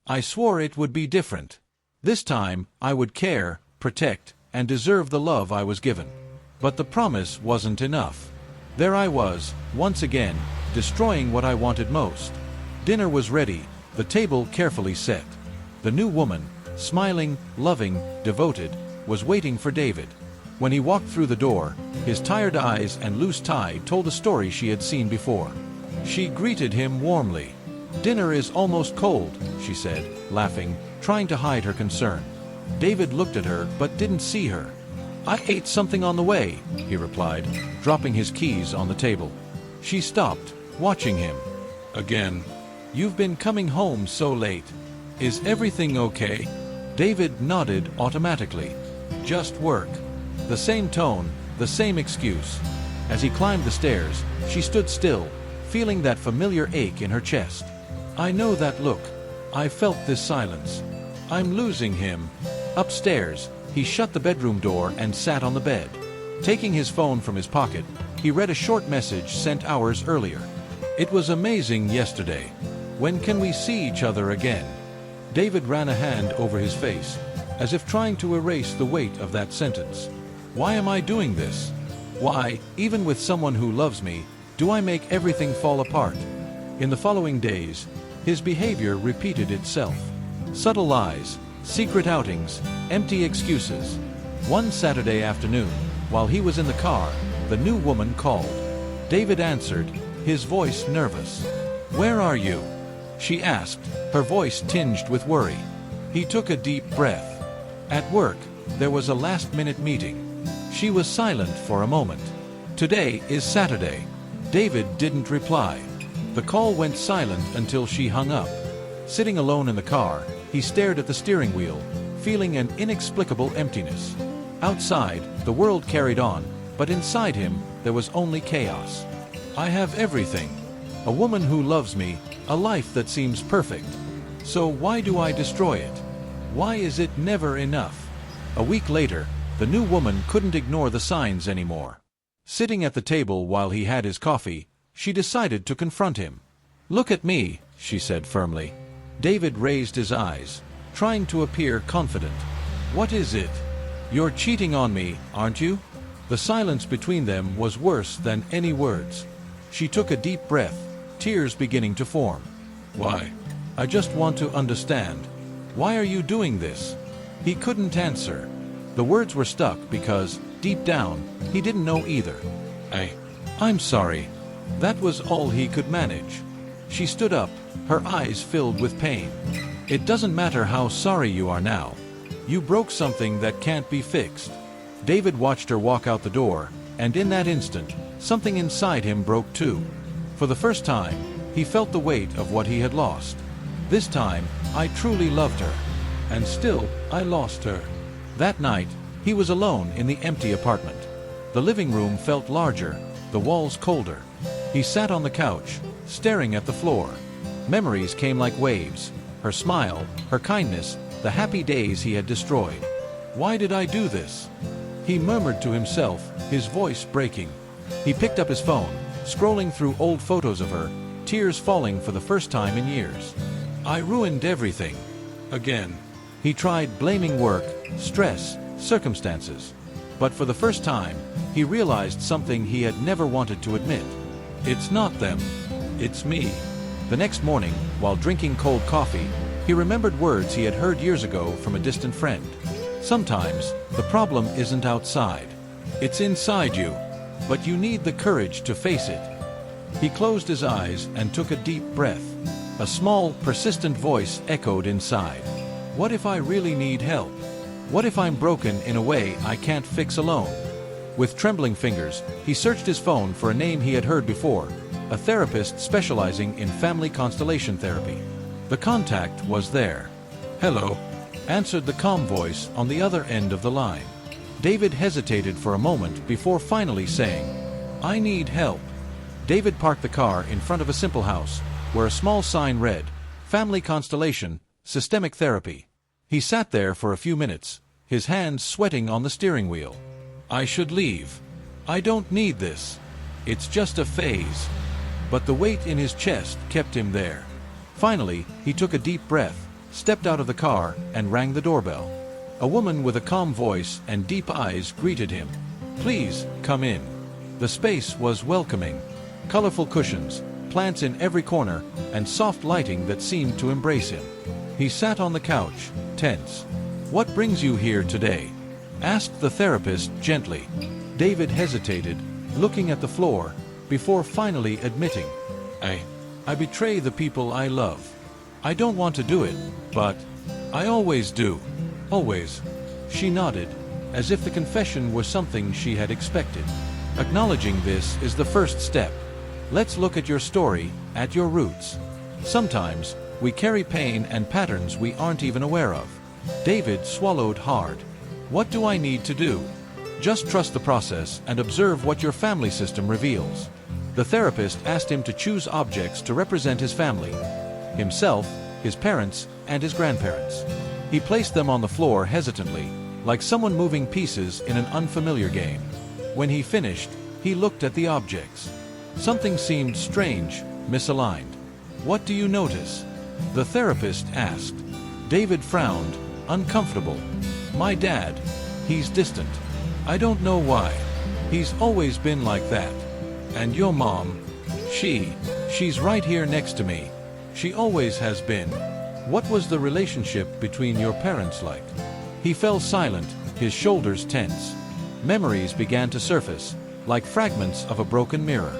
I swore it would be different. This time, I would care, protect, and deserve the love I was given. But the promise wasn't enough. There I was, once again, destroying what I wanted most. Dinner was ready, the table carefully set. The new woman, smiling, loving, devoted, was waiting for David. When he walked through the door, his tired eyes and loose tie told a story she had seen before. She greeted him warmly. "Dinner is almost cold," she said, laughing, trying to hide her concern. David looked at her but didn't see her. "I ate something on the way," he replied, dropping his keys on the table. She stopped, watching him. "Again? You've been coming home so late. Is everything okay?" David nodded automatically. "Just work." The same tone, the same excuse. As he climbed the stairs, she stood still, feeling that familiar ache in her chest. "I know that look. I felt this silence. I'm losing him." Upstairs, he shut the bedroom door and sat on the bed. Taking his phone from his pocket, he read a short message sent hours earlier. "It was amazing yesterday. When can we see each other again?" David ran a hand over his face, as if trying to erase the weight of that sentence. Why am I doing this? Why, even with someone who loves me, do I make everything fall apart? In the following days, his behavior repeated itself. Subtle lies, secret outings, empty excuses. One Saturday afternoon, while he was in the car, the new woman called. David answered, his voice nervous. "Where are you?" she asked, her voice tinged with worry. He took a deep breath. At work, there was a last-minute meeting. She was silent for a moment. "Today is Saturday." David didn't reply. The call went silent until she hung up. Sitting alone in the car, he stared at the steering wheel, feeling an inexplicable emptiness. Outside, the world carried on, but inside him, there was only chaos. "I have everything. A woman who loves me, a life that seems perfect. So why do I destroy it? Why is it never enough?" A week later, the new woman couldn't ignore the signs anymore. Sitting at the table while he had his coffee, she decided to confront him. "Look at me," she said firmly. David raised his eyes, trying to appear confident. "What is it? You're cheating on me, aren't you?" The silence between them was worse than any words. She took a deep breath, tears beginning to form. "Why? I just want to understand. Why are you doing this?" He couldn't answer. The words were stuck because, deep down, he didn't know either. I'm sorry." That was all he could manage. She stood up, her eyes filled with pain. "It doesn't matter how sorry you are now. You broke something that can't be fixed." David watched her walk out the door, and in that instant, something inside him broke too. For the first time, he felt the weight of what he had lost. "This time, I truly loved her. And still, I lost her." That night, he was alone in the empty apartment. The living room felt larger, the walls colder. He sat on the couch, staring at the floor. Memories came like waves. Her smile, her kindness, the happy days he had destroyed. "Why did I do this?" He murmured to himself, his voice breaking. He picked up his phone, scrolling through old photos of her, tears falling for the first time in years. "I ruined everything. Again." He tried blaming work, stress, circumstances. But for the first time, he realized something he had never wanted to admit. It's not them. It's me. The next morning, while drinking cold coffee, he remembered words he had heard years ago from a distant friend. "Sometimes, the problem isn't outside. It's inside you. But you need the courage to face it." He closed his eyes and took a deep breath. A small, persistent voice echoed inside. "What if I really need help? What if I'm broken in a way I can't fix alone?" With trembling fingers, he searched his phone for a name he had heard before, a therapist specializing in family constellation therapy. The contact was there. "Hello," answered the calm voice on the other end of the line. David hesitated for a moment before finally saying, "I need help." David parked the car in front of a simple house, where a small sign read, "Family Constellation, Systemic Therapy." He sat there for a few minutes, his hands sweating on the steering wheel. "I should leave. I don't need this. It's just a phase." But the weight in his chest kept him there. Finally, he took a deep breath, stepped out of the car and rang the doorbell. A woman with a calm voice and deep eyes greeted him. "Please, come in." The space was welcoming. Colorful cushions, plants in every corner, and soft lighting that seemed to embrace him. He sat on the couch, tense. "What brings you here today?" asked the therapist gently. David hesitated, looking at the floor, before finally admitting, I betray the people I love. I don't want to do it, but I always do. Always." She nodded, as if the confession were something she had expected. Acknowledging this is the first step. Let's look at your story, at your roots. Sometimes, we carry pain and patterns we aren't even aware of. David swallowed hard. "What do I need to do?" "Just trust the process and observe what your family system reveals." The therapist asked him to choose objects to represent his family, himself, his parents, and his grandparents. He placed them on the floor hesitantly, like someone moving pieces in an unfamiliar game. When he finished, he looked at the objects. Something seemed strange, misaligned. "What do you notice?" the therapist asked. David frowned, uncomfortable. "My dad. He's distant. I don't know why. He's always been like that. And your mom? She's right here next to me. She always has been. What was the relationship between your parents like?" He fell silent, his shoulders tense. Memories began to surface, like fragments of a broken mirror.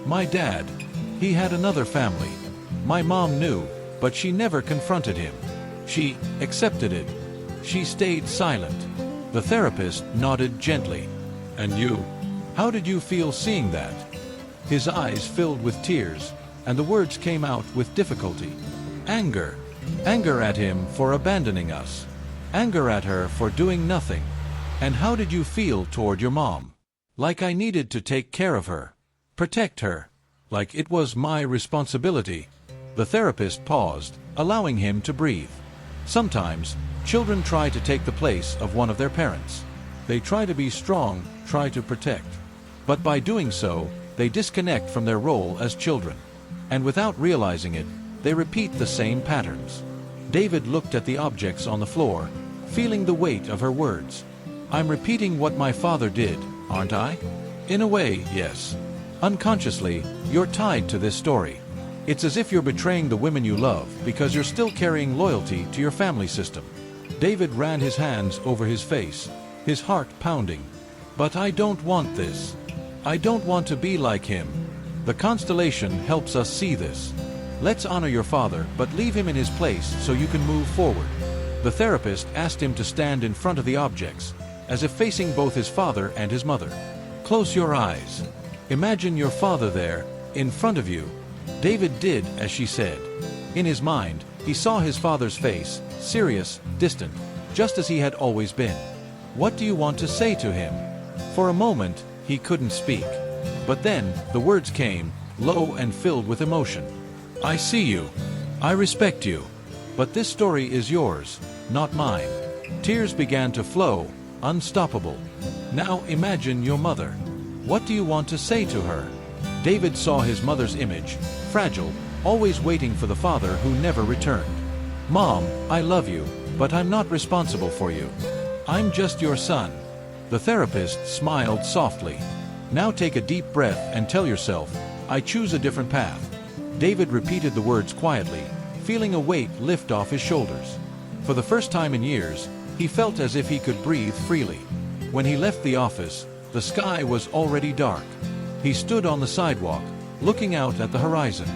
"My dad. He had another family. My mom knew, but she never confronted him. She accepted it. She stayed silent." The therapist nodded gently. "And you? How did you feel seeing that?" His eyes filled with tears, and the words came out with difficulty. "Anger. Anger at him for abandoning us. Anger at her for doing nothing." "And how did you feel toward your mom?" "Like I needed to take care of her. Protect her. Like it was my responsibility." The therapist paused, allowing him to breathe. Sometimes, children try to take the place of one of their parents. They try to be strong, try to protect. But by doing so, they disconnect from their role as children. And without realizing it, they repeat the same patterns. David looked at the objects on the floor, feeling the weight of her words. "I'm repeating what my father did, aren't I?" "In a way, yes. Unconsciously, you're tied to this story. It's as if you're betraying the women you love because you're still carrying loyalty to your family system." David ran his hands over his face, his heart pounding. "But I don't want this. I don't want to be like him. The Constellation helps us see this. Let's honor your father, but leave him in his place so you can move forward." The therapist asked him to stand in front of the objects, as if facing both his father and his mother. "Close your eyes. Imagine your father there, in front of you." David did as she said. In his mind, he saw his father's face, serious, distant, just as he had always been. "What do you want to say to him?" For a moment, he couldn't speak. But then, the words came, low and filled with emotion. "I see you. I respect you. But this story is yours, not mine." Tears began to flow, unstoppable. "Now imagine your mother. What do you want to say to her?" David saw his mother's image, fragile, always waiting for the father who never returned. "Mom, I love you, but I'm not responsible for you. I'm just your son." The therapist smiled softly. "Now take a deep breath and tell yourself, I choose a different path." David repeated the words quietly, feeling a weight lift off his shoulders. For the first time in years, he felt as if he could breathe freely. When he left the office, the sky was already dark. He stood on the sidewalk, looking out at the horizon.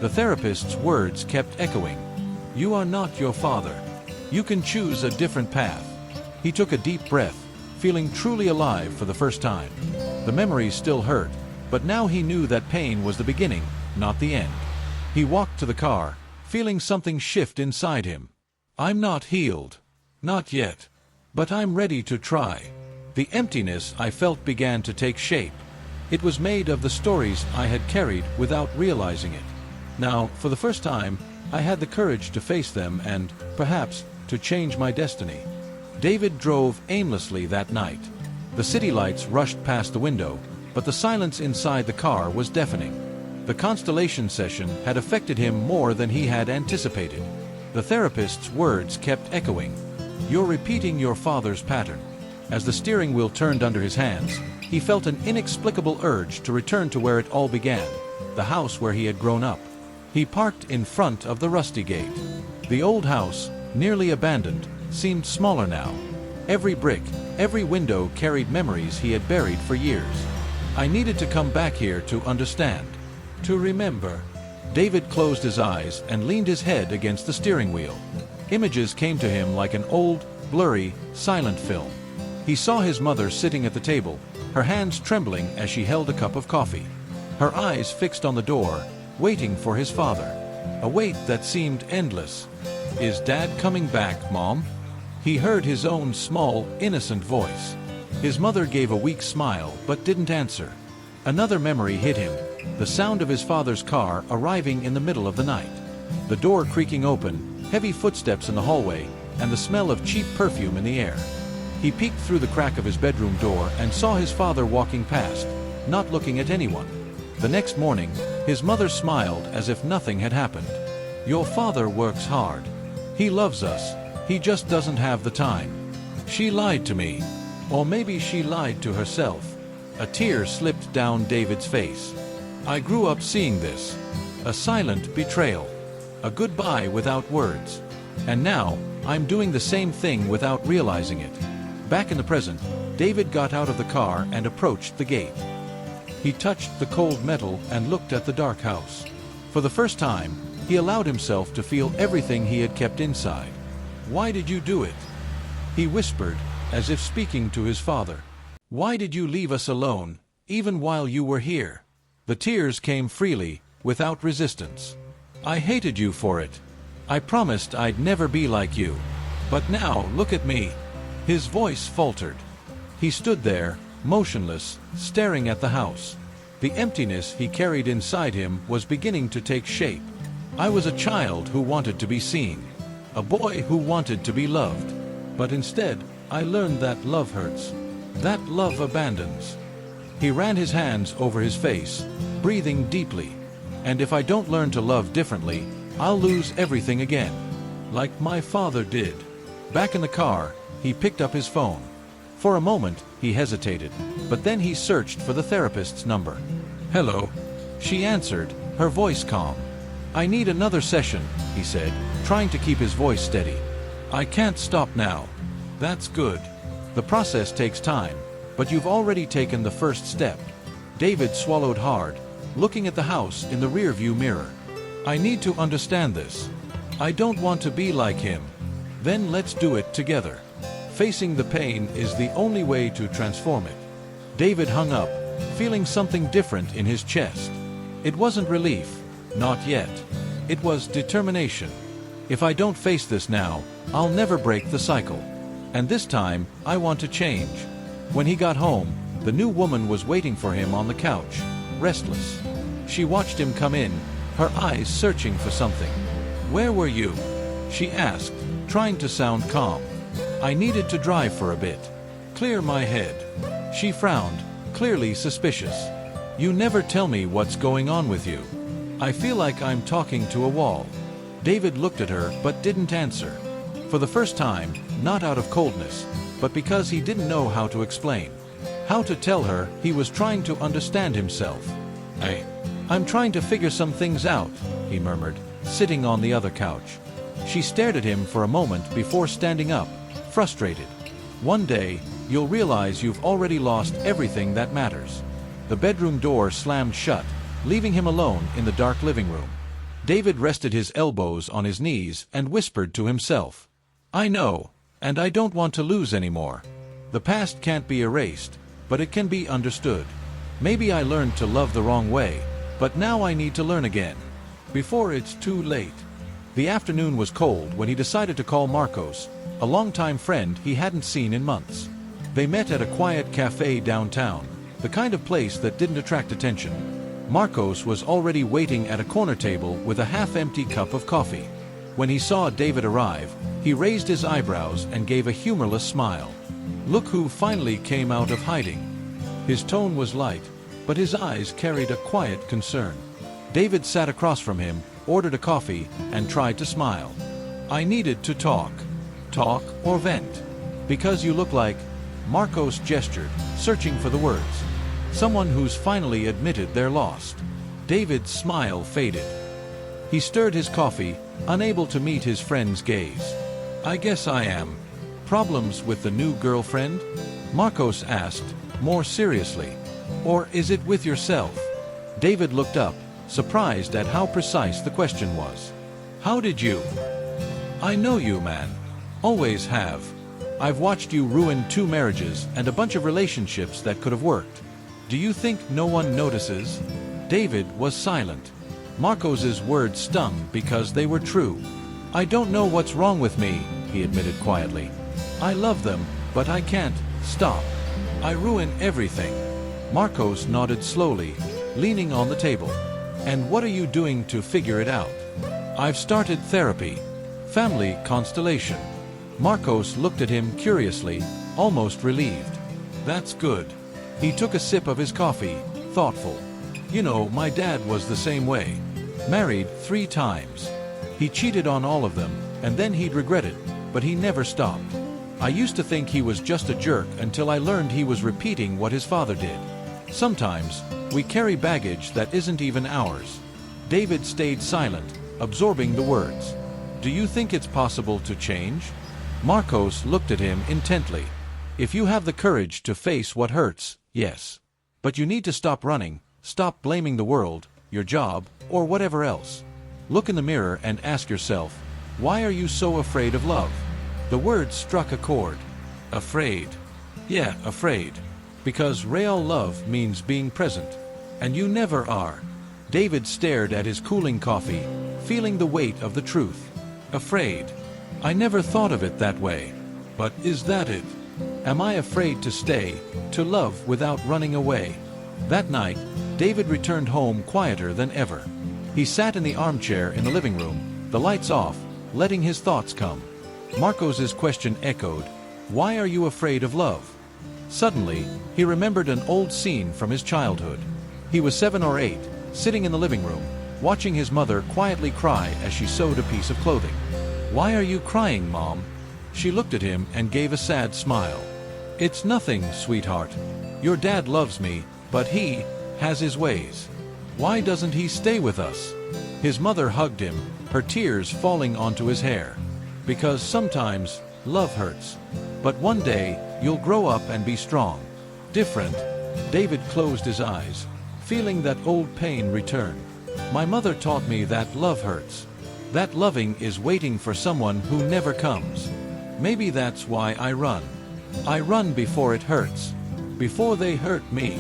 The therapist's words kept echoing. "You are not your father. You can choose a different path." He took a deep breath, feeling truly alive for the first time. The memories still hurt, but now he knew that pain was the beginning, not the end. He walked to the car, feeling something shift inside him. "I'm not healed. Not yet. But I'm ready to try." The emptiness I felt began to take shape. It was made of the stories I had carried without realizing it. Now, for the first time, I had the courage to face them and, perhaps, to change my destiny. David drove aimlessly that night. The city lights rushed past the window, but the silence inside the car was deafening. The Constellation session had affected him more than he had anticipated. The therapist's words kept echoing. "You're repeating your father's pattern." As the steering wheel turned under his hands, he felt an inexplicable urge to return to where it all began, the house where he had grown up. He parked in front of the rusty gate. The old house, nearly abandoned, seemed smaller now. Every brick, every window carried memories he had buried for years. I needed to come back here to understand, to remember. David closed his eyes and leaned his head against the steering wheel. Images came to him like an old, blurry, silent film. He saw his mother sitting at the table, her hands trembling as she held a cup of coffee. Her eyes fixed on the door, waiting for his father. A wait that seemed endless. "Is Dad coming back, Mom?" He heard his own small, innocent voice. His mother gave a weak smile but didn't answer. Another memory hit him, the sound of his father's car arriving in the middle of the night. The door creaking open, heavy footsteps in the hallway, and the smell of cheap perfume in the air. He peeked through the crack of his bedroom door and saw his father walking past, not looking at anyone. The next morning, his mother smiled as if nothing had happened. "Your father works hard. He loves us. He just doesn't have the time." She lied to me. Or maybe she lied to herself. A tear slipped down David's face. I grew up seeing this. A silent betrayal. A goodbye without words. And now, I'm doing the same thing without realizing it. Back in the present, David got out of the car and approached the gate. He touched the cold metal and looked at the dark house. For the first time, he allowed himself to feel everything he had kept inside. "Why did you do it?" He whispered, as if speaking to his father. "Why did you leave us alone, even while you were here?" The tears came freely, without resistance. "I hated you for it. I promised I'd never be like you. But now, look at me." His voice faltered. He stood there, motionless, staring at the house. The emptiness he carried inside him was beginning to take shape. "I was a child who wanted to be seen. A boy who wanted to be loved. But instead, I learned that love hurts. That love abandons." He ran his hands over his face, breathing deeply. "And if I don't learn to love differently, I'll lose everything again. Like my father did." Back in the car, he picked up his phone. For a moment, he hesitated, but then he searched for the therapist's number. "Hello." She answered, her voice calm. "I need another session," he said, trying to keep his voice steady. "I can't stop now." "That's good. The process takes time, but you've already taken the first step." David swallowed hard, looking at the house in the rearview mirror. "I need to understand this. I don't want to be like him." "Then let's do it together. Facing the pain is the only way to transform it." David hung up, feeling something different in his chest. It wasn't relief, not yet. It was determination. "If I don't face this now, I'll never break the cycle. And this time, I want to change." When he got home, the new woman was waiting for him on the couch, restless. She watched him come in, her eyes searching for something. "Where were you?" she asked, trying to sound calm. "I needed to drive for a bit. Clear my head." She frowned, clearly suspicious. "You never tell me what's going on with you. I feel like I'm talking to a wall." David looked at her but didn't answer. For the first time, not out of coldness, but because he didn't know how to explain. How to tell her he was trying to understand himself. I'm trying to figure some things out," he murmured, sitting on the other couch. She stared at him for a moment before standing up, frustrated. "One day, you'll realize you've already lost everything that matters." The bedroom door slammed shut, leaving him alone in the dark living room. David rested his elbows on his knees and whispered to himself. "I know, and I don't want to lose anymore. The past can't be erased, but it can be understood. Maybe I learned to love the wrong way, but now I need to learn again, before it's too late." The afternoon was cold when he decided to call Marcos, a longtime friend he hadn't seen in months. They met at a quiet cafe downtown, the kind of place that didn't attract attention. Marcos was already waiting at a corner table with a half-empty cup of coffee. When he saw David arrive, he raised his eyebrows and gave a humorless smile. "Look who finally came out of hiding." His tone was light, but his eyes carried a quiet concern. David sat across from him, ordered a coffee, and tried to smile. I needed to talk. Talk or vent. Because you look like... Marcos gestured, searching for the words. Someone who's finally admitted they're lost. David's smile faded. He stirred his coffee, unable to meet his friend's gaze. I guess I am. Problems with the new girlfriend? Marcos asked, more seriously. Or is it with yourself? David looked up, surprised at how precise the question was. How did you? I know you, man. Always have. I've watched you ruin 2 marriages and a bunch of relationships that could have worked. Do you think no one notices? David was silent. Marcos's words stung because they were true. I don't know what's wrong with me, he admitted quietly. I love them, but I can't stop. I ruin everything. Marcos nodded slowly, leaning on the table. And what are you doing to figure it out? I've started therapy. Family Constellation. Marcos looked at him curiously, almost relieved. That's good. He took a sip of his coffee, thoughtful. You know, my dad was the same way. Married 3 times. He cheated on all of them, and then he'd regret it, but he never stopped. I used to think he was just a jerk until I learned he was repeating what his father did. Sometimes, we carry baggage that isn't even ours. David stayed silent, absorbing the words. Do you think it's possible to change? Marcos looked at him intently. If you have the courage to face what hurts, yes. But you need to stop running, stop blaming the world, your job, or whatever else. Look in the mirror and ask yourself, why are you so afraid of love? The words struck a chord. Afraid. Yeah, afraid. Because real love means being present. And you never are. David stared at his cooling coffee, feeling the weight of the truth. Afraid. I never thought of it that way. But is that it? Am I afraid to stay, to love without running away? That night, David returned home quieter than ever. He sat in the armchair in the living room, the lights off, letting his thoughts come. Marcos's question echoed, why are you afraid of love? Suddenly, he remembered an old scene from his childhood. He was 7 or 8, sitting in the living room, watching his mother quietly cry as she sewed a piece of clothing. Why are you crying, Mom? She looked at him and gave a sad smile. It's nothing, sweetheart. Your dad loves me, but he has his ways. Why doesn't he stay with us? His mother hugged him, her tears falling onto his hair. Because sometimes, love hurts. But one day, you'll grow up and be strong. Different. David closed his eyes, feeling that old pain return. My mother taught me that love hurts. That loving is waiting for someone who never comes. Maybe that's why I run. I run before it hurts. Before they hurt me.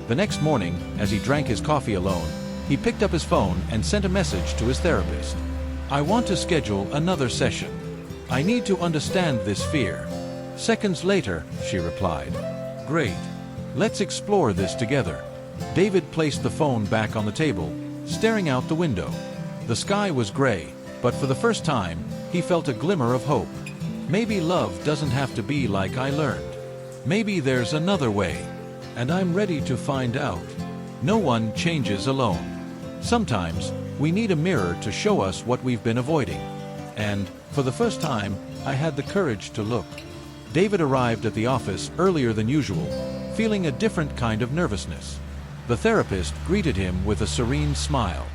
The next morning, as he drank his coffee alone, he picked up his phone and sent a message to his therapist. I want to schedule another session. I need to understand this fear. Seconds later, she replied. Great. Let's explore this together. David placed the phone back on the table, staring out the window. The sky was gray, but for the first time, he felt a glimmer of hope. Maybe love doesn't have to be like I learned. Maybe there's another way. And I'm ready to find out. No one changes alone. Sometimes, we need a mirror to show us what we've been avoiding. And, for the first time, I had the courage to look. David arrived at the office earlier than usual, feeling a different kind of nervousness. The therapist greeted him with a serene smile.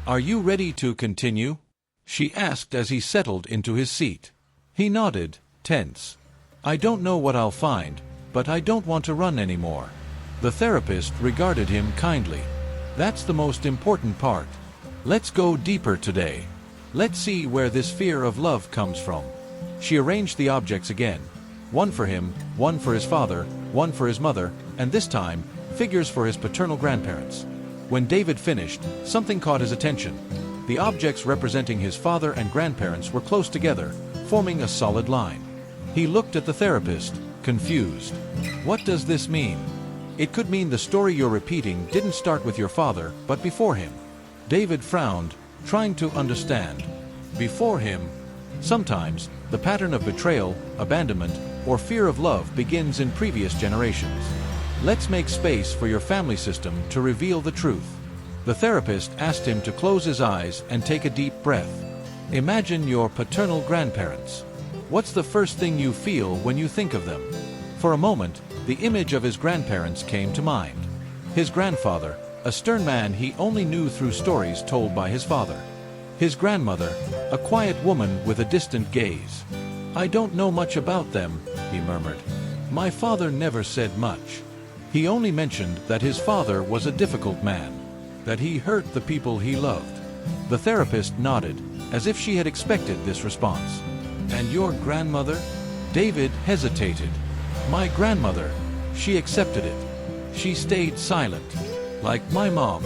Are you ready to continue? She asked as he settled into his seat. He nodded, tense. I don't know what I'll find, but I don't want to run anymore. The therapist regarded him kindly. That's the most important part. Let's go deeper today. Let's see where this fear of love comes from. She arranged the objects again. One for him, one for his father, one for his mother, and this time, figures for his paternal grandparents. When David finished, something caught his attention. The objects representing his father and grandparents were close together, forming a solid line. He looked at the therapist, confused. What does this mean? It could mean the story you're repeating didn't start with your father, but before him. David frowned, trying to understand. Before him. Sometimes, the pattern of betrayal, abandonment, or fear of love begins in previous generations. Let's make space for your family system to reveal the truth. The therapist asked him to close his eyes and take a deep breath. Imagine your paternal grandparents. What's the first thing you feel when you think of them? For a moment, the image of his grandparents came to mind. His grandfather, a stern man he only knew through stories told by his father. His grandmother, a quiet woman with a distant gaze. "I don't know much about them," he murmured. "My father never said much. He only mentioned that his father was a difficult man, that he hurt the people he loved." The therapist nodded, as if she had expected this response. "And your grandmother?" David hesitated. "My grandmother, she accepted it. She stayed silent. Like my mom.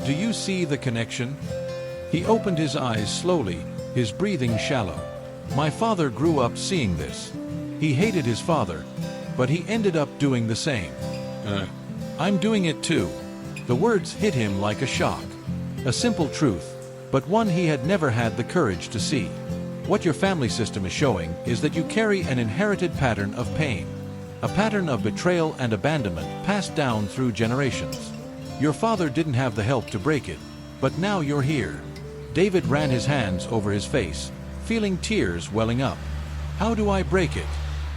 Do you see the connection?" He opened his eyes slowly, his breathing shallow. "My father grew up seeing this. He hated his father, but he ended up doing the same. I'm doing it too." The words hit him like a shock. A simple truth, but one he had never had the courage to see. What your family system is showing is that you carry an inherited pattern of pain. A pattern of betrayal and abandonment passed down through generations. Your father didn't have the help to break it, but now you're here. David ran his hands over his face, feeling tears welling up. "How do I break it?"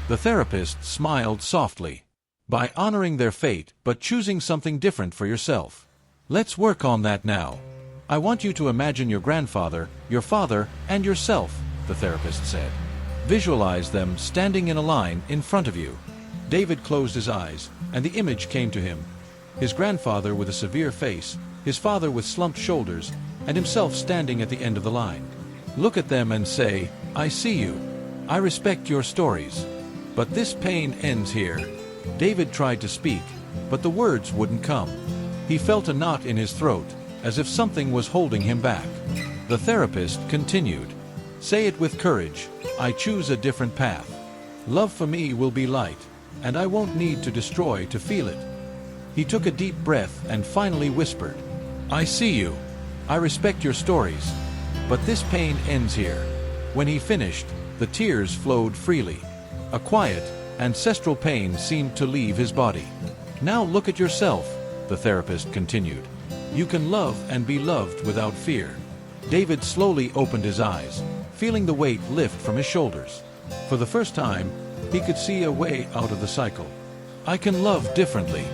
The therapist smiled softly. "By honoring their fate, but choosing something different for yourself. Let's work on that now. I want you to imagine your grandfather, your father, and yourself," the therapist said. "Visualize them standing in a line in front of you." David closed his eyes, and the image came to him. His grandfather with a severe face, his father with slumped shoulders, and himself standing at the end of the line. Look at them and say, "I see you. I respect your stories. But this pain ends here." David tried to speak, but the words wouldn't come. He felt a knot in his throat, as if something was holding him back. The therapist continued, "Say it with courage. I choose a different path. Love for me will be light, and I won't need to destroy to feel it." He took a deep breath and finally whispered, "I see you. I respect your stories. But this pain ends here." When he finished, the tears flowed freely. A quiet, ancestral pain seemed to leave his body. "Now look at yourself," the therapist continued. "You can love and be loved without fear." David slowly opened his eyes, feeling the weight lift from his shoulders. For the first time, he could see a way out of the cycle. "I can love differently.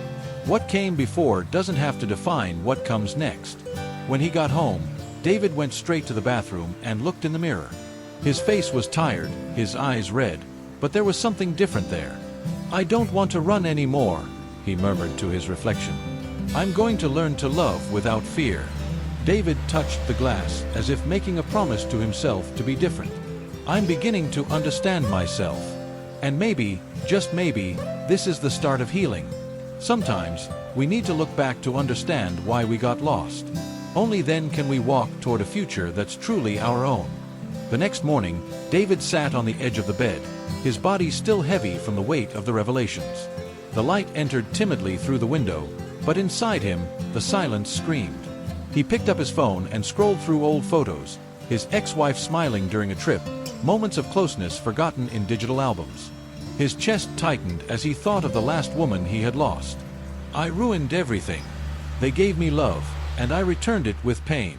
What came before doesn't have to define what comes next." When he got home, David went straight to the bathroom and looked in the mirror. His face was tired, his eyes red, but there was something different there. "I don't want to run anymore," he murmured to his reflection. "I'm going to learn to love without fear." David touched the glass as if making a promise to himself to be different. "I'm beginning to understand myself. And maybe, just maybe, this is the start of healing." Sometimes, we need to look back to understand why we got lost. Only then can we walk toward a future that's truly our own. The next morning, David sat on the edge of the bed, his body still heavy from the weight of the revelations. The light entered timidly through the window, but inside him, the silence screamed. He picked up his phone and scrolled through old photos, his ex-wife smiling during a trip, moments of closeness forgotten in digital albums. His chest tightened as he thought of the last woman he had lost. "I ruined everything. They gave me love, and I returned it with pain.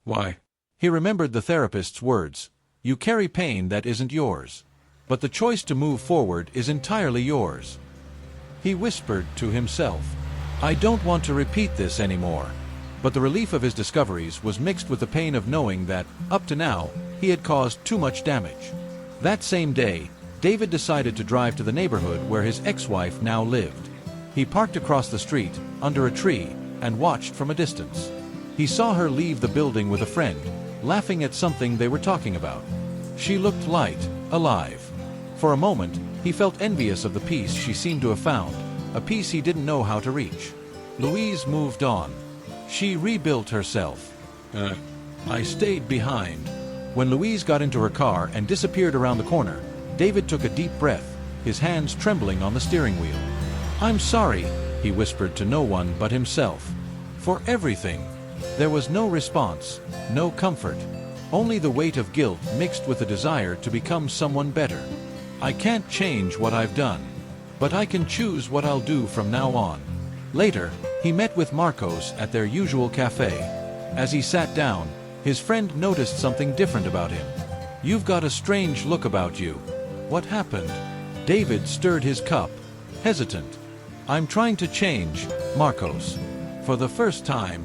Why?" He remembered the therapist's words. "You carry pain that isn't yours. But the choice to move forward is entirely yours." He whispered to himself, "I don't want to repeat this anymore." But the relief of his discoveries was mixed with the pain of knowing that, up to now, he had caused too much damage. That same day, David decided to drive to the neighborhood where his ex-wife now lived. He parked across the street, under a tree, and watched from a distance. He saw her leave the building with a friend, laughing at something they were talking about. She looked light, alive. For a moment, he felt envious of the peace she seemed to have found, a peace he didn't know how to reach. Louise moved on. She rebuilt herself. I stayed behind." When Louise got into her car and disappeared around the corner, David took a deep breath, his hands trembling on the steering wheel. "I'm sorry," he whispered to no one but himself. "For everything." There was no response, no comfort, only the weight of guilt mixed with the desire to become someone better. "I can't change what I've done, but I can choose what I'll do from now on." Later, he met with Marcos at their usual cafe. As he sat down, His friend noticed something different about him. "You've got a strange look about you. What happened?" David stirred his cup, hesitant. "I'm trying to change, Marcos. For the first time,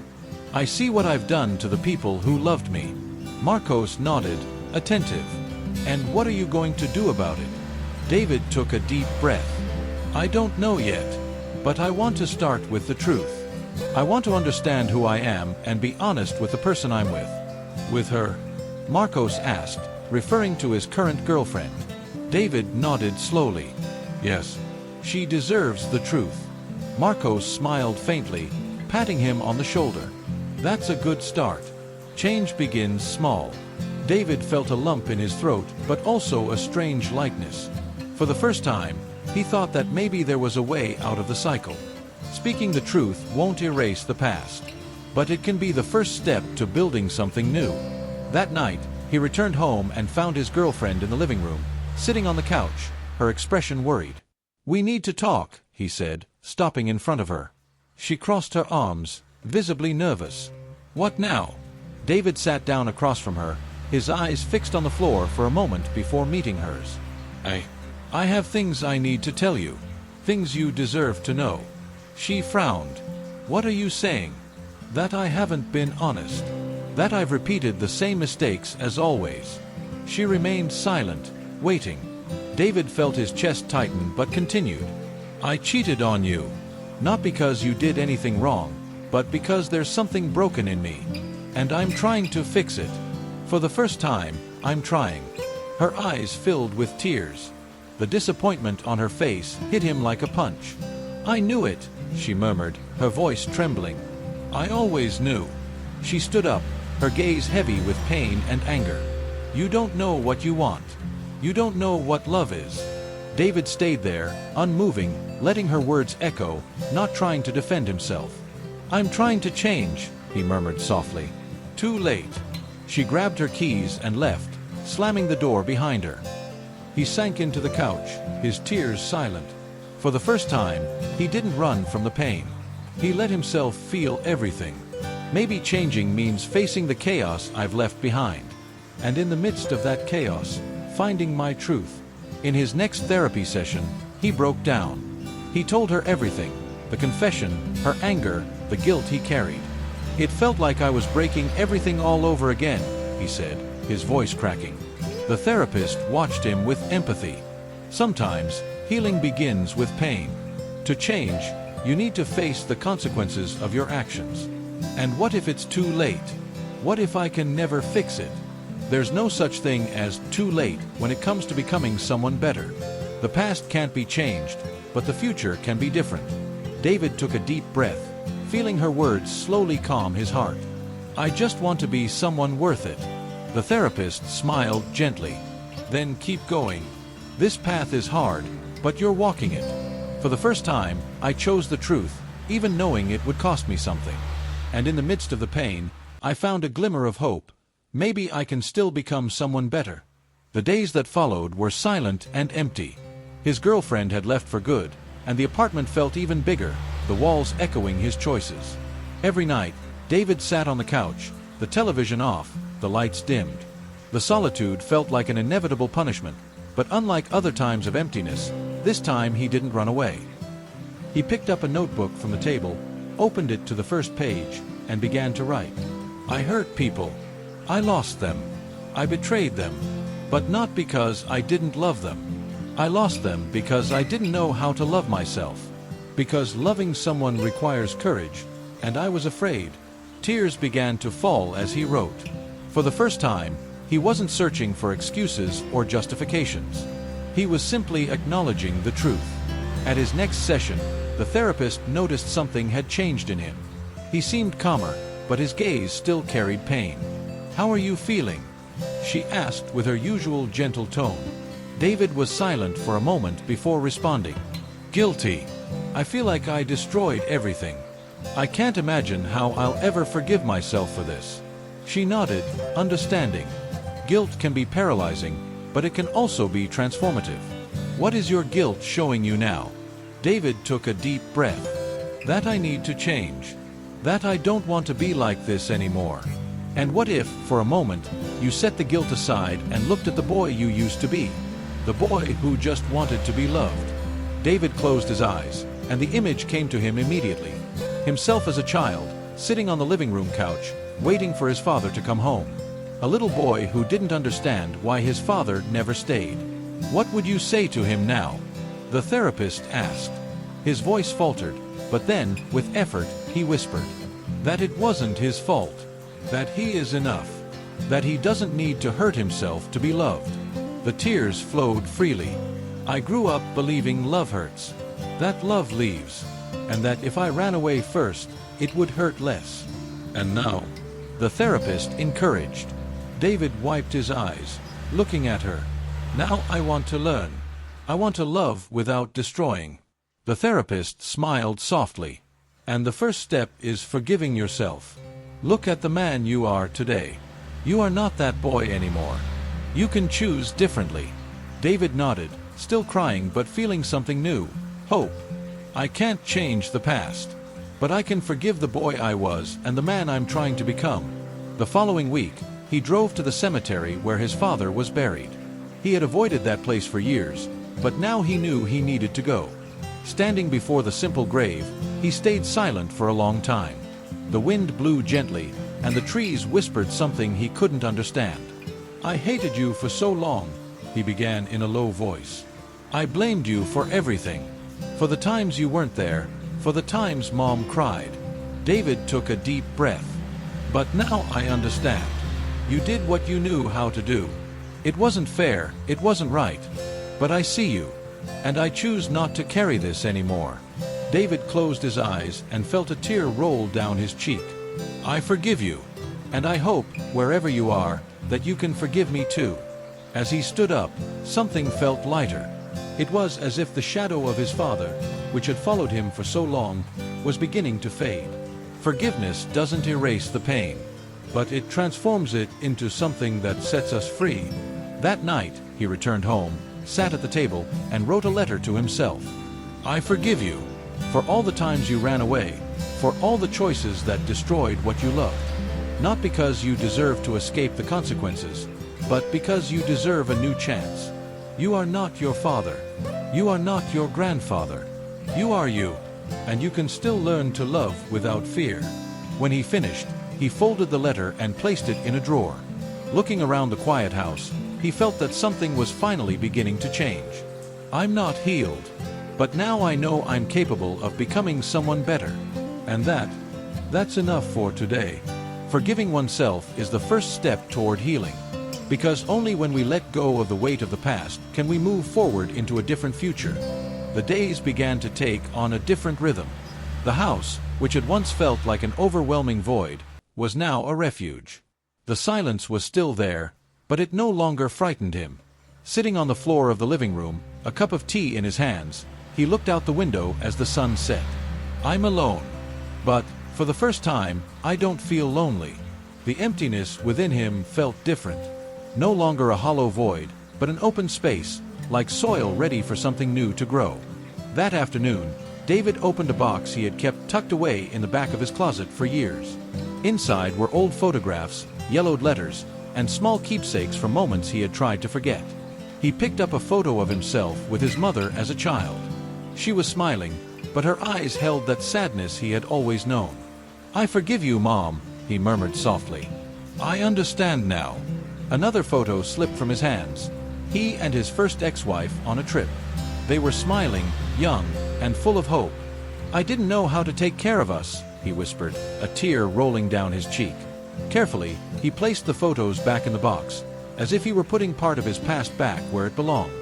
I see what I've done to the people who loved me." Marcos nodded, attentive. "And what are you going to do about it?" David took a deep breath. "I don't know yet, but I want to start with the truth. I want to understand who I am and be honest with the person I'm with." "With her?" Marcos asked, referring to his current girlfriend. David nodded slowly. "Yes. She deserves the truth." Marcos smiled faintly, patting him on the shoulder. "That's a good start. Change begins small." David felt a lump in his throat, but also a strange lightness. For the first time, he thought that maybe there was a way out of the cycle. Speaking the truth won't erase the past, but it can be the first step to building something new. That night, he returned home and found his girlfriend in the living room, sitting on the couch, her expression worried. "We need to talk," he said, stopping in front of her. She crossed her arms, visibly nervous. "What now?" David sat down across from her, his eyes fixed on the floor for a moment before meeting hers. I have things I need to tell you. Things you deserve to know." She frowned. "What are you saying?" "That I haven't been honest. That I've repeated the same mistakes as always." She remained silent, waiting. David felt his chest tighten but continued. "I cheated on you. Not because you did anything wrong, but because there's something broken in me. And I'm trying to fix it. For the first time, I'm trying." Her eyes filled with tears. The disappointment on her face hit him like a punch. "I knew it," she murmured, her voice trembling. "I always knew." She stood up, her gaze heavy with pain and anger. "You don't know what you want. You don't know what love is." David stayed there, unmoving, letting her words echo, not trying to defend himself. "I'm trying to change," he murmured softly. "Too late." She grabbed her keys and left, slamming the door behind her. He sank into the couch, his tears silent. For the first time, he didn't run from the pain. He let himself feel everything. Maybe changing means facing the chaos I've left behind. And in the midst of that chaos, finding my truth. In his next therapy session, he broke down. He told her everything, the confession, her anger, the guilt he carried. "It felt like I was breaking everything all over again," he said, his voice cracking. The therapist watched him with empathy. Sometimes, healing begins with pain. To change, you need to face the consequences of your actions. And what if it's too late? What if I can never fix it? There's no such thing as too late when it comes to becoming someone better. The past can't be changed, but the future can be different. David took a deep breath, feeling her words slowly calm his heart. "I just want to be someone worth it." The therapist smiled gently. "Then keep going. This path is hard, but you're walking it. For the first time, I chose the truth, even knowing it would cost me something. And in the midst of the pain, I found a glimmer of hope. Maybe I can still become someone better." The days that followed were silent and empty. His girlfriend had left for good, and the apartment felt even bigger, the walls echoing his choices. Every night, David sat on the couch, the television off, the lights dimmed. The solitude felt like an inevitable punishment, but unlike other times of emptiness, this time he didn't run away. He picked up a notebook from the table, opened it to the first page, and began to write. "I hurt people. I lost them. I betrayed them. But not because I didn't love them. I lost them because I didn't know how to love myself. Because loving someone requires courage, and I was afraid." Tears began to fall as he wrote. For the first time, he wasn't searching for excuses or justifications. He was simply acknowledging the truth. At his next session, the therapist noticed something had changed in him. He seemed calmer, but his gaze still carried pain. "How are you feeling?" she asked with her usual gentle tone. David was silent for a moment before responding. "Guilty. I feel like I destroyed everything. I can't imagine how I'll ever forgive myself for this." She nodded, understanding. Guilt can be paralyzing, but it can also be transformative. "What is your guilt showing you now?" David took a deep breath. "That I need to change. That I don't want to be like this anymore." And what if, for a moment, you set the guilt aside and looked at the boy you used to be? The boy who just wanted to be loved. David closed his eyes, and the image came to him immediately. Himself as a child, sitting on the living room couch, waiting for his father to come home. A little boy who didn't understand why his father never stayed. What would you say to him now? The therapist asked. His voice faltered, but then, with effort, he whispered. That it wasn't his fault. That he is enough. That he doesn't need to hurt himself to be loved. The tears flowed freely. I grew up believing love hurts. That love leaves. And that if I ran away first, it would hurt less. And now, the therapist encouraged. David wiped his eyes, looking at her. Now I want to learn. I want to love without destroying. The therapist smiled softly. And the first step is forgiving yourself. Look at the man you are today. You are not that boy anymore. You can choose differently. David nodded, still crying but feeling something new. Hope. I can't change the past. But I can forgive the boy I was and the man I'm trying to become. The following week, he drove to the cemetery where his father was buried. He had avoided that place for years, but now he knew he needed to go. Standing before the simple grave, he stayed silent for a long time. The wind blew gently, and the trees whispered something he couldn't understand. I hated you for so long, he began in a low voice. I blamed you for everything. For the times you weren't there, for the times Mom cried. David took a deep breath. But now I understand. You did what you knew how to do. It wasn't fair, it wasn't right. But I see you. And I choose not to carry this anymore. David closed his eyes and felt a tear roll down his cheek. I forgive you. And I hope, wherever you are, that you can forgive me too. As he stood up, something felt lighter. It was as if the shadow of his father, which had followed him for so long, was beginning to fade. Forgiveness doesn't erase the pain, but it transforms it into something that sets us free. That night, he returned home, sat at the table, and wrote a letter to himself. I forgive you, for all the times you ran away, for all the choices that destroyed what you loved. Not because you deserve to escape the consequences, but because you deserve a new chance. You are not your father. You are not your grandfather. You are you, and you can still learn to love without fear. When he finished, he folded the letter and placed it in a drawer. Looking around the quiet house, he felt that something was finally beginning to change. I'm not healed, but now I know I'm capable of becoming someone better. And that's enough for today. Forgiving oneself is the first step toward healing. Because only when we let go of the weight of the past can we move forward into a different future. The days began to take on a different rhythm. The house, which had once felt like an overwhelming void, was now a refuge. The silence was still there, but it no longer frightened him. Sitting on the floor of the living room, a cup of tea in his hands, he looked out the window as the sun set. I'm alone. But, for the first time, I don't feel lonely. The emptiness within him felt different. No longer a hollow void, but an open space, like soil ready for something new to grow. That afternoon, David opened a box he had kept tucked away in the back of his closet for years. Inside were old photographs, yellowed letters, and small keepsakes from moments he had tried to forget. He picked up a photo of himself with his mother as a child. She was smiling, but her eyes held that sadness he had always known. I forgive you, Mom, he murmured softly. I understand now. Another photo slipped from his hands. He and his first ex-wife on a trip. They were smiling, young, and full of hope. I didn't know how to take care of us, he whispered, a tear rolling down his cheek. Carefully, he placed the photos back in the box, as if he were putting part of his past back where it belonged.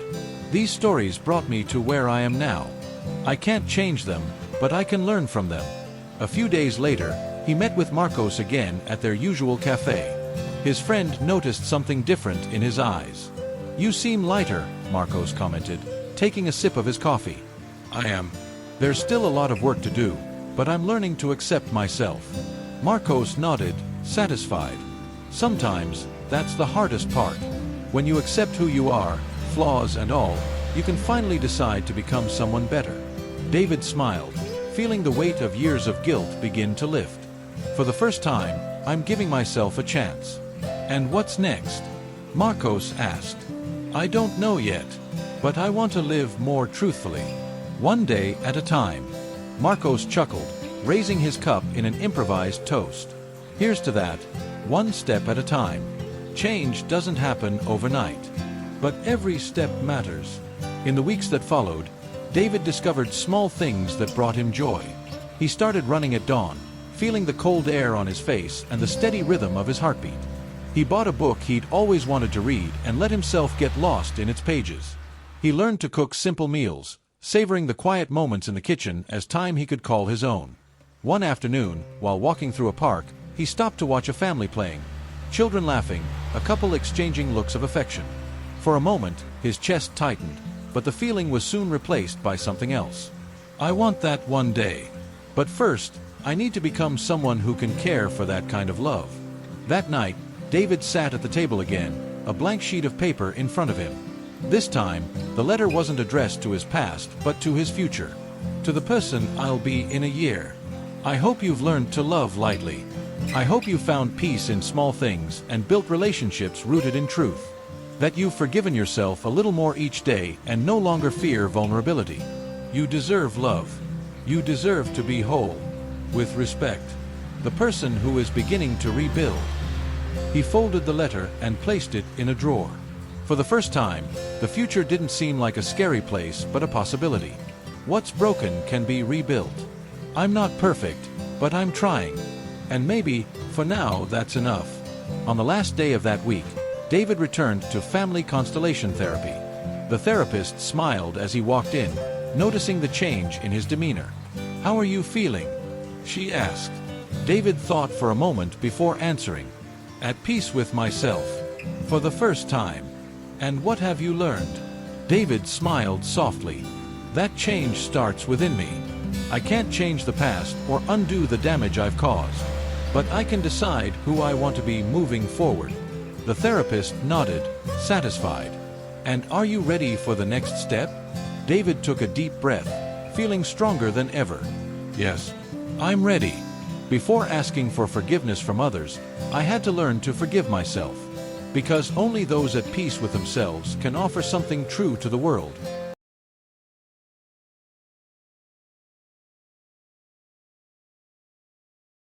These stories brought me to where I am now. I can't change them, but I can learn from them. A few days later, he met with Marcos again at their usual cafe. His friend noticed something different in his eyes. You seem lighter, Marcos commented, taking a sip of his coffee. I am. There's still a lot of work to do, but I'm learning to accept myself. Marcos nodded, satisfied. Sometimes, that's the hardest part. When you accept who you are, flaws and all, you can finally decide to become someone better. David smiled, feeling the weight of years of guilt begin to lift. For the first time, I'm giving myself a chance. And what's next? Marcos asked. I don't know yet, but I want to live more truthfully. One day at a time. Marcos chuckled, raising his cup in an improvised toast. Here's to that, one step at a time. Change doesn't happen overnight, but every step matters. In the weeks that followed, David discovered small things that brought him joy. He started running at dawn, feeling the cold air on his face and the steady rhythm of his heartbeat. He bought a book he'd always wanted to read and let himself get lost in its pages. He learned to cook simple meals, savoring the quiet moments in the kitchen as time he could call his own. One afternoon, while walking through a park, he stopped to watch a family playing. Children laughing, a couple exchanging looks of affection. For a moment, his chest tightened, but the feeling was soon replaced by something else. I want that one day. But first, I need to become someone who can care for that kind of love. That night, David sat at the table again, a blank sheet of paper in front of him. This time, the letter wasn't addressed to his past, but to his future. To the person I'll be in a year. I hope you've learned to love lightly. I hope you found peace in small things and built relationships rooted in truth. That you've forgiven yourself a little more each day and no longer fear vulnerability. You deserve love. You deserve to be whole. With respect. The person who is beginning to rebuild. He folded the letter and placed it in a drawer. For the first time, the future didn't seem like a scary place but a possibility. What's broken can be rebuilt. I'm not perfect, but I'm trying. And maybe, for now, that's enough. On the last day of that week, David returned to family constellation therapy. The therapist smiled as he walked in, noticing the change in his demeanor. How are you feeling? She asked. David thought for a moment before answering. At peace with myself. For the first time. And what have you learned? David smiled softly. That change starts within me. I can't change the past or undo the damage I've caused. But I can decide who I want to be moving forward. The therapist nodded, satisfied. And are you ready for the next step? David took a deep breath, feeling stronger than ever. Yes, I'm ready. Before asking for forgiveness from others, I had to learn to forgive myself. Because only those at peace with themselves can offer something true to the world.